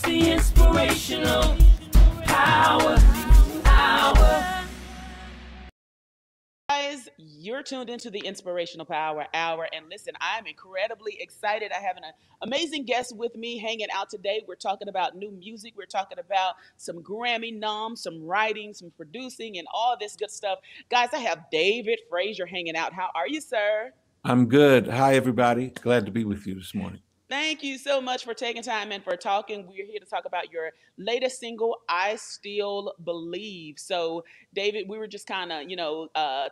the inspirational power hour. Guys, you're tuned into the Inspirational Power Hour. And listen, I'm incredibly excited. I have an amazing guest with me hanging out today. We're talking about new music. We're talking about some Grammy noms, some writing, some producing, and all this good stuff. Guys, I have David Frazier hanging out. How are you, sir? I'm good. Hi, everybody. Glad to be with you this morning. Thank you so much for taking time and for talking. We're here to talk about your latest single, I Still Believe. So, David, we were just kind of,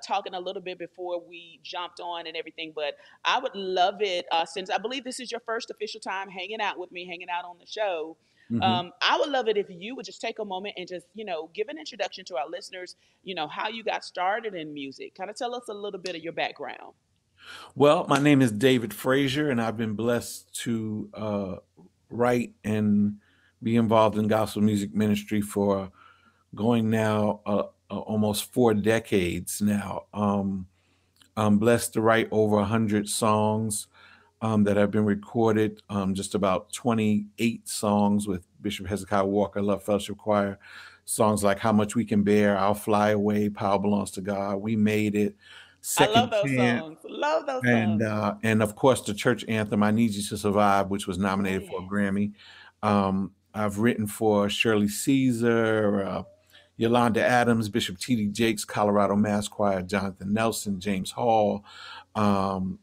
talking a little bit before we jumped on and everything, but I would love it since I believe this is your first official time hanging out with me, hanging out on the show. hmm I would love it if you would just take a moment and just, give an introduction to our listeners, how you got started in music. Kind of tell us a little bit of your background. Well, my name is David Frazier, and I've been blessed to write and be involved in gospel music ministry for going now almost 4 decades now. I'm blessed to write over 100 songs that have been recorded, just about 28 songs with Bishop Hezekiah Walker, Love Fellowship Choir. Songs like How Much We Can Bear, I'll Fly Away, Power Belongs to God, We Made It, I love Second those Chance, songs. Love those and songs. of course the church anthem "I Need You to Survive," which was Oh, nominated for a yeah. Grammy. I've written for Shirley Caesar, Yolanda Adams, Bishop T.D. Jakes, Colorado Mass Choir, Jonathan Nelson, James Hall, um,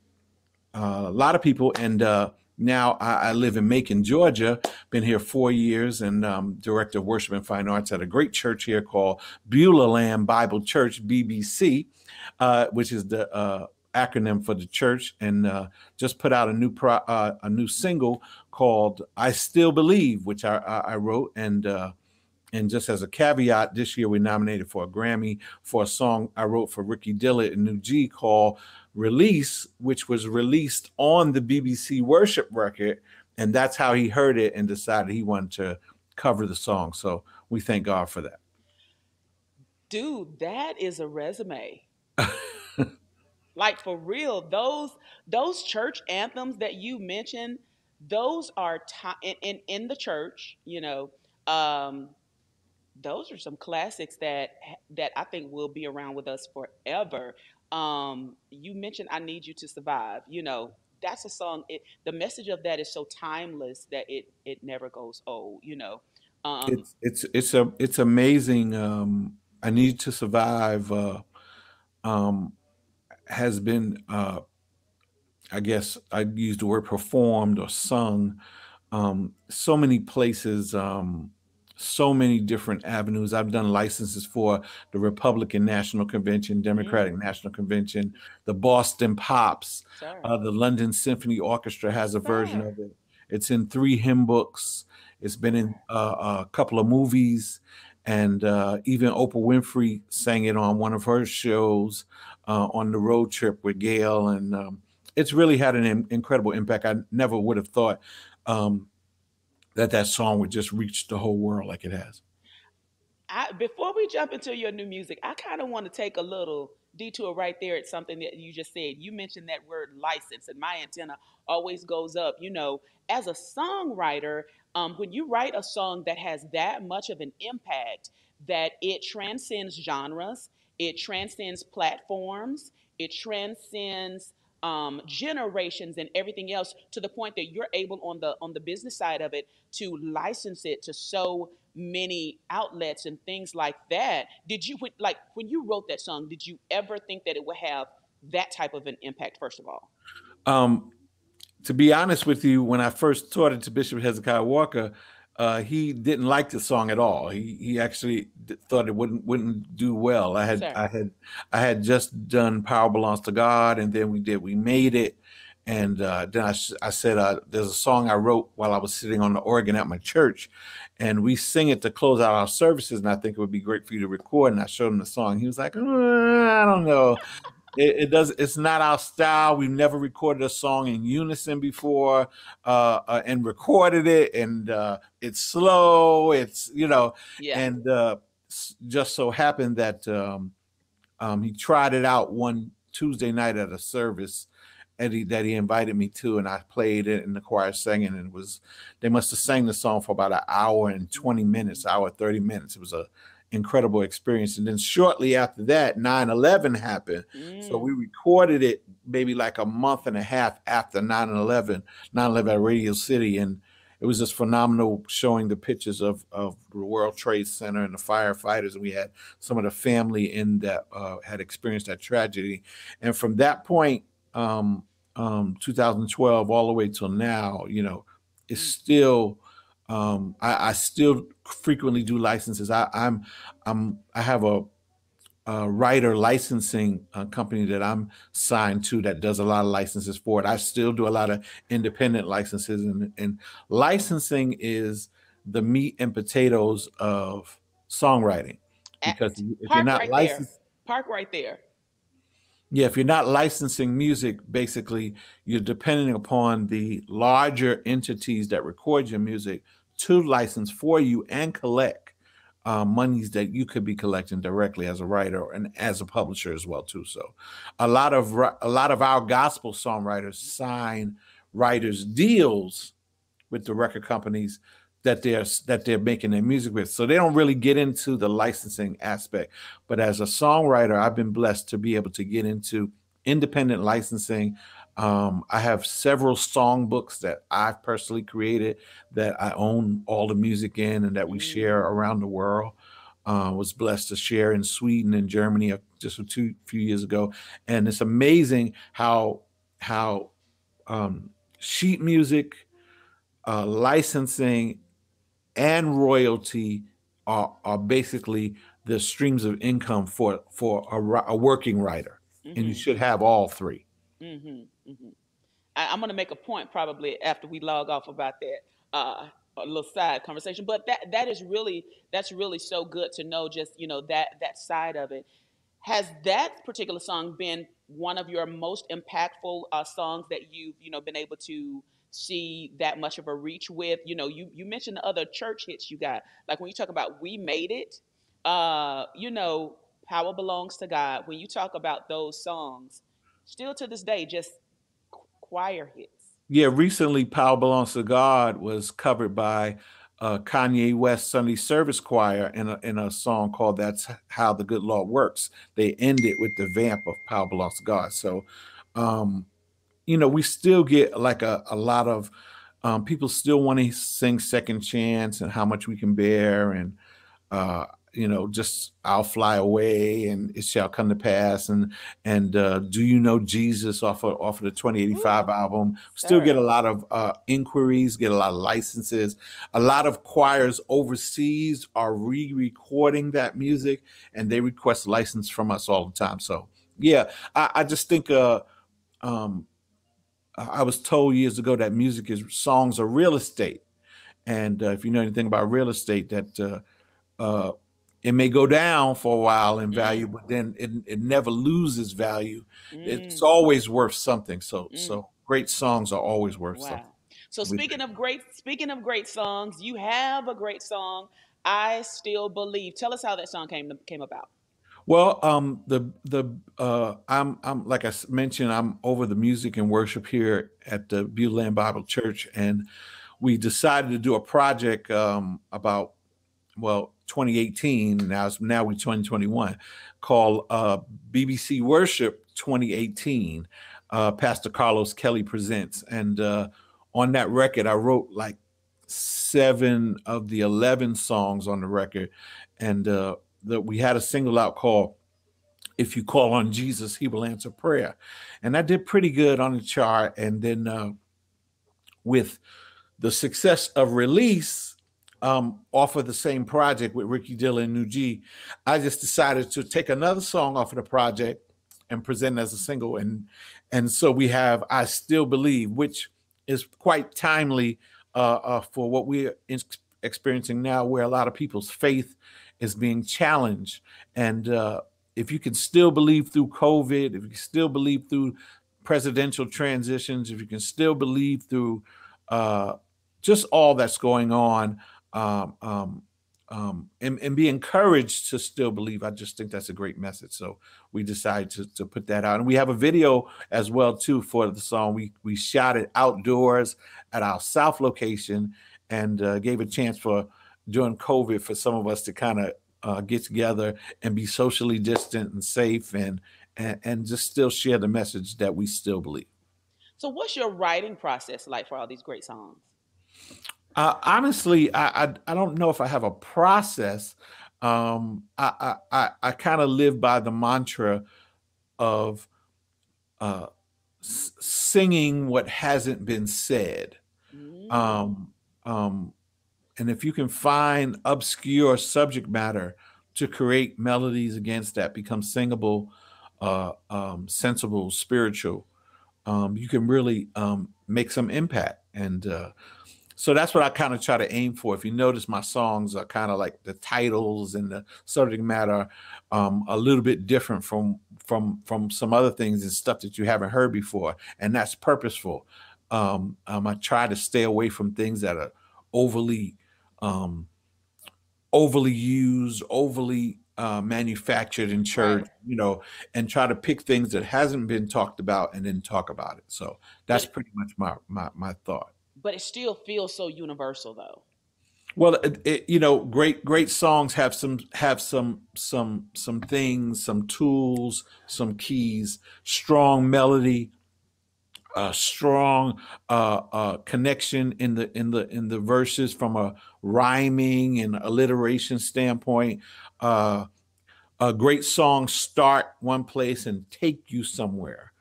a lot of people. And now I live in Macon, Georgia. Been here 4 years, and director of worship and fine arts at a great church here called Beulah Land Bible Church, BBC, which is the acronym for the church. And just put out a new single called "I Still Believe," which I wrote. And just as a caveat, this year we nominated for a Grammy for a song I wrote for Rickey Dillard New G called Release, which was released on the BBC worship record. And that's how he heard it and decided he wanted to cover the song. So we thank God for that. Dude, that is a resume. Like for real, those church anthems that you mentioned, those are in the church, um, those are some classics that I think will be around with us forever. You mentioned "I Need You to Survive." That's a song. The message of that is so timeless that it never goes old. Um, It's amazing. I Need to Survive um, has been I guess I use the word performed or sung so many places, so many different avenues. I've done licenses for the Republican National Convention, Democratic mm, National Convention, the Boston Pops, sir, the London Symphony Orchestra has a version sir. of it. It's in 3 hymn books. It's been in a couple of movies, and even Oprah Winfrey sang it on one of her shows on the road trip with Gail. And it's really had an incredible impact. I never would have thought that song would just reach the whole world like it has. Before we jump into your new music, I kind of want to take a little detour right there at something that you just said. You mentioned that word license, and my antenna always goes up. As a songwriter, when you write a song that has that much of an impact, that it transcends genres, it transcends platforms, it transcends generations and everything else to the point that you're able on the business side of it to license it to so many outlets and things like that. Did you when you wrote that song, did you ever think that it would have that type of an impact, first of all? Um, to be honest with you, when I first taught it to Bishop Hezekiah Walker, he didn't like the song at all. He actually thought it wouldn't do well. Sir. I had just done "Power Belongs to God," and then We Made It, and then I said there's a song I wrote while I was sitting on the organ at my church, and we sing it to close out our services, and I think it would be great for you to record. And I showed him the song. He was like, I don't know. It's not our style. We've never recorded a song in unison before, and recorded it, and it's slow. Yeah. And just so happened that he tried it out one Tuesday night at a service, that he invited me to, and I played it, and the choir sang it, and they must have sang the song for about an hour and 20 minutes, hour 30 minutes. It was a incredible experience. And then shortly after that, 9/11 happened. So we recorded it maybe like a month and a half after 9/11 at Radio City, and it was just phenomenal, showing the pictures of the World Trade Center and the firefighters. And we had some of the family in that had experienced that tragedy. And from that point, 2012 all the way till now, it's still, I still frequently do licenses. I have a writer licensing company that I'm signed to that does a lot of licenses for it. I still do a lot of independent licenses, and licensing is the meat and potatoes of songwriting. Because if you're not licensed, park right there. Yeah, if you're not licensing music, basically you're depending upon the larger entities that record your music to license for you and collect monies that you could be collecting directly as a writer and as a publisher as well too. So, a lot of our gospel songwriters sign writers deals with the record companies that they're making their music with. So they don't really get into the licensing aspect. But as a songwriter, I've been blessed to be able to get into independent licensing. I have several songbooks that I've personally created that I own all the music in and that we share around the world. Was blessed to share in Sweden and Germany just a few years ago. And it's amazing how sheet music, licensing, and royalty are basically the streams of income for a working writer. And you should have all three. I'm going to make a point probably after we log off about that, a little side conversation, but that's really so good to know, just that side of it. Has that particular song been one of your most impactful songs that you've been able to see that much of a reach with? You mentioned the other church hits you got, like when you talk about "We Made It," "Power Belongs to God." When you talk about those songs, still to this day, just choir hits. Yeah, recently "Power Belongs to God" was covered by Kanye West Sunday Service Choir in a song called "That's How the Good Lord Works." They end it with the vamp of "Power Belongs to God." So, we still get like a lot of people still want to sing "Second Chance" and "How Much We Can Bear," and just "I'll Fly Away" and "It Shall Come to Pass," and "Do You Know Jesus" off of the 2085 album. Still get a lot of inquiries, get a lot of licenses. A lot of choirs overseas are re-recording that music, and they request license from us all the time. So yeah, I just think I was told years ago that songs are real estate. And if you know anything about real estate, that it may go down for a while in value, but then it never loses value. It's always worth something. So great songs are always worth something. So speaking of great songs, you have a great song, "I Still Believe." Tell us how that song came about. Well, I'm like I mentioned, I'm over the music and worship here at the Beulah Land Bible Church, and we decided to do a project about 2018. Now we're 2021, called BBC Worship 2018. Pastor Carlos Kelly presents, and on that record, I wrote like 7 of the 11 songs on the record, and we had a single out called "If You Call on Jesus, He Will Answer Prayer." And I did pretty good on the chart. And then with the success of release off of the same project with Rickey Dillard New G, I just decided to take another song off of the project and present it as a single. And so we have "I Still Believe," which is quite timely for what we're experiencing now, where a lot of people's faith is being challenged. And if you can still believe through COVID, if you can still believe through presidential transitions, if you can still believe through just all that's going on, and be encouraged to still believe. I just think that's a great message. So we decided to put that out, and we have a video as well too for the song. We shot it outdoors at our South location, and gave a chance for during COVID for some of us to kind of get together and be socially distant and safe, and just still share the message that we still believe. So, what's your writing process like for all these great songs? Honestly, I don't know if I have a process. I kind of live by the mantra of singing what hasn't been said. Mm. And if you can find obscure subject matter to create melodies against that become singable, sensible, spiritual, you can really make some impact. And so that's what I kind of try to aim for. If you notice, my songs are kind of like the titles and the subject matter a little bit different from some other things and stuff that you haven't heard before, and that's purposeful. I try to stay away from things that are overly used, overly manufactured in church, Right. and try to pick things that hasn't been talked about and then talk about it. So that's But pretty much my thought. but it still feels so universal, though. Well, great songs have some things, some tools, some keys, strong melody, strong connection in the verses from a rhyming and alliteration standpoint. A great song start one place and take you somewhere,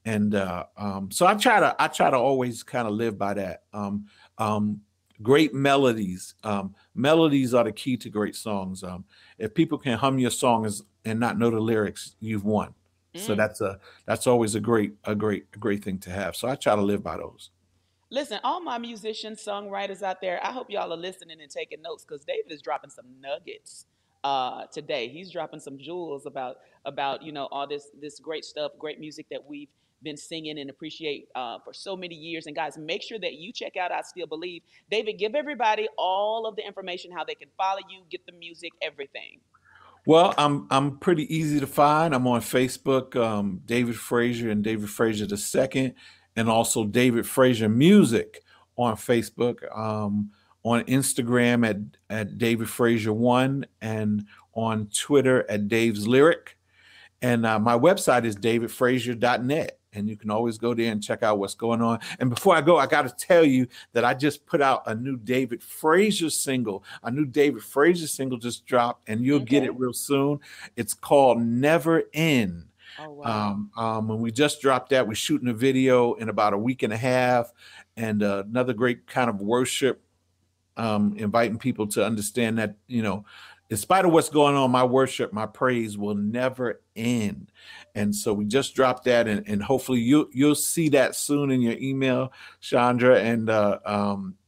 and so I try to always kind of live by that. Great melodies. Melodies are the key to great songs. If people can hum your songs and not know the lyrics, you've won. So Mm. that's always a great thing to have. So I try to live by those. Listen, all my musicians, songwriters out there, I hope y'all are listening and taking notes because David is dropping some nuggets today. He's dropping some jewels about all this great stuff, great music that we've been singing and appreciate for so many years. And guys, make sure that you check out I Still Believe. David, give everybody all of the information, how they can follow you, get the music, everything. Well, I'm pretty easy to find. I'm on Facebook, David Frazier and David Frazier the second, and also David Frazier Music on Facebook. On Instagram at David Frazier one, and on Twitter at Dave's Lyric. And my website is davidfrazier.net. And you can always go there and check out what's going on. And before I go, I got to tell you that I just put out a new David Frazier single. A new David Frazier single just dropped, and you'll get Okay. it real soon. It's called Never End. Oh, wow. And we just dropped that. We're shooting a video in about a week and a half, and another great kind of worship, inviting people to understand that, in spite of what's going on, my worship, my praise will never end. And so we just dropped that, and hopefully you'll see that soon in your email, Chandra, and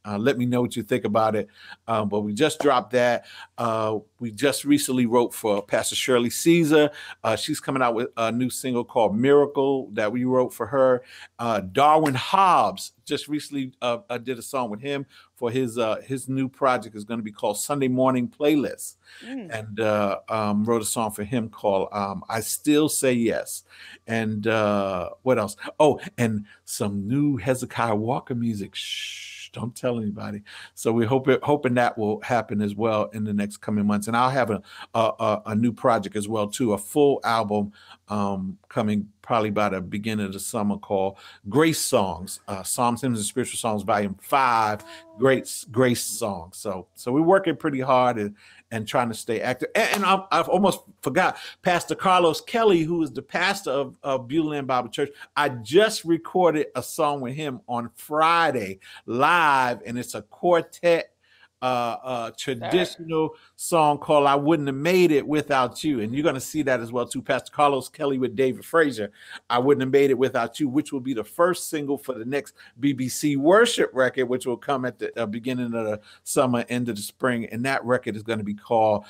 let me know what you think about it. But we just dropped that. We just recently wrote for Pastor Shirley Caesar. She's coming out with a new single called Miracle that we wrote for her. Darwin Hobbs just recently did a song with him for his new project. Is going to be called Sunday Morning Playlist. Mm. And wrote a song for him called I Still Say Yes. And what else? Oh, and some new Hezekiah Walker music. Shh, don't tell anybody. So we're hoping that will happen as well in the next coming months. And I'll have a new project as well too, a full album coming probably by the beginning of the summer called Grace Songs, Psalms, Hymns, and Spiritual Songs, Volume 5, Great Grace Songs. So we're working pretty hard and trying to stay active. And I've almost forgot Pastor Carlos Kelly, who is the pastor of Beulah Land Bible Church. I just recorded a song with him on Friday live, and it's a quartet traditional song called I Wouldn't Have Made It Without You. And you're going to see that as well too. Pastor Carlos Kelly with David Frazier, I Wouldn't Have Made It Without You, which will be the first single for the next BBC worship record, which will come at the beginning of the summer, end of the spring. And that record is going to be called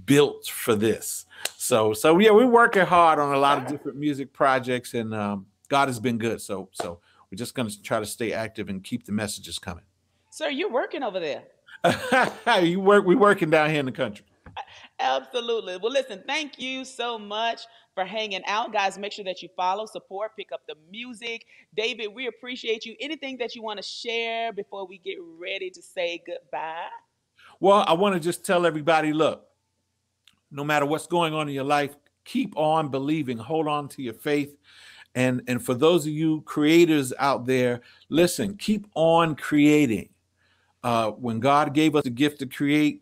Built for This. So yeah, we're working hard on a lot of different music projects, and God has been good. So we're just going to try to stay active and keep the messages coming. Sir, you're working over there. We working down here in the country. Absolutely. Well, listen, thank you so much for hanging out. Guys, make sure that you follow, support, pick up the music. David, we appreciate you. Anything that you want to share before we get ready to say goodbye? Well, I want to just tell everybody, look, no matter what's going on in your life, keep on believing, hold on to your faith. And for those of you creators out there, listen, keep on creating. When God gave us the gift to create,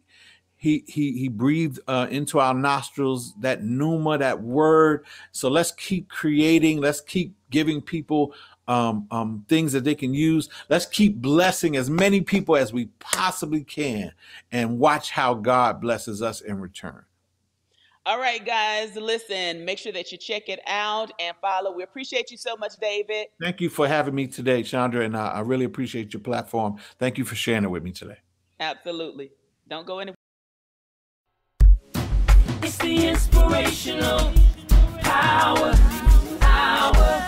he breathed into our nostrils that pneuma, that word. So let's keep creating. Let's keep giving people things that they can use. Let's keep blessing as many people as we possibly can, and watch how God blesses us in return. All right, guys, listen, make sure that you check it out and follow. We appreciate you so much, David. Thank you for having me today, Chandra, and I really appreciate your platform. Thank you for sharing it with me today. Absolutely. Don't go anywhere. It's the inspirational power hour.